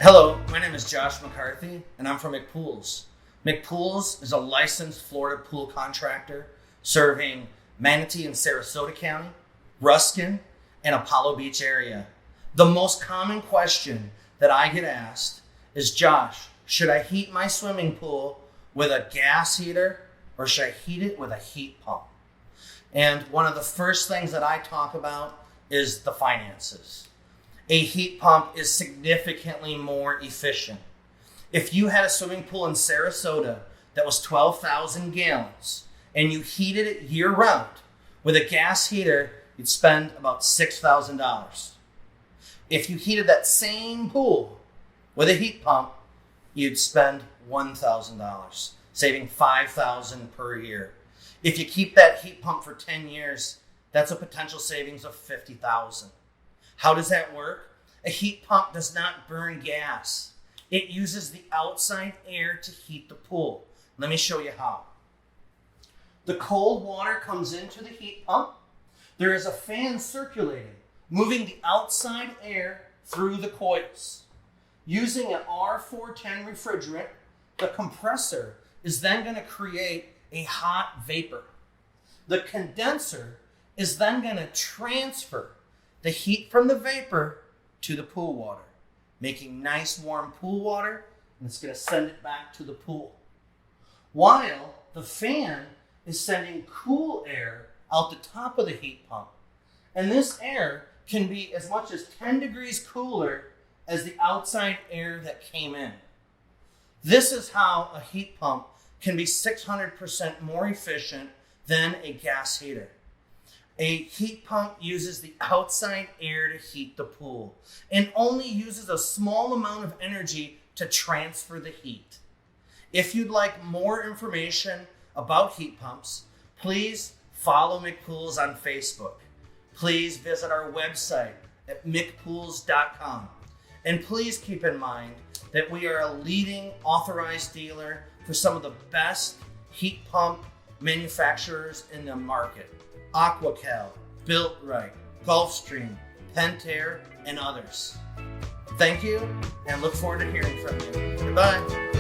Hello, my name is Josh McCarthy, and I'm from McPools. McPools is a licensed Florida pool contractor serving Manatee and Sarasota County, Ruskin, and Apollo Beach area. The most common question that I get asked is, Josh, should I heat my swimming pool with a gas heater or should I heat it with a heat pump? And one of the first things that I talk about is the finances. A heat pump is significantly more efficient. If you had a swimming pool in Sarasota that was 12,000 gallons and you heated it year round with a gas heater, you'd spend about $6,000. If you heated that same pool with a heat pump, you'd spend $1,000, saving $5,000 per year. If you keep that heat pump for 10 years, that's a potential savings of $50,000. How does that work? A heat pump does not burn gas. It uses the outside air to heat the pool. Let me show you how. The cold water comes into the heat pump. There is a fan circulating, moving the outside air through the coils. Using an R410 refrigerant, the compressor is then going to create a hot vapor. The condenser is then going to transfer the heat from the vapor to the pool water, making nice warm pool water, and it's going to send it back to the pool. While the fan is sending cool air out the top of the heat pump. And this air can be as much as 10 degrees cooler as the outside air that came in. This is how a heat pump can be 600% more efficient than a gas heater. A heat pump uses the outside air to heat the pool and only uses a small amount of energy to transfer the heat. If you'd like more information about heat pumps, please follow McPools on Facebook. Please visit our website at McPools.com. And please keep in mind that we are a leading authorized dealer for some of the best heat pump manufacturers in the market. Aquacal, Built Right, Gulfstream, Pentair, and others. Thank you, and look forward to hearing from you. Goodbye.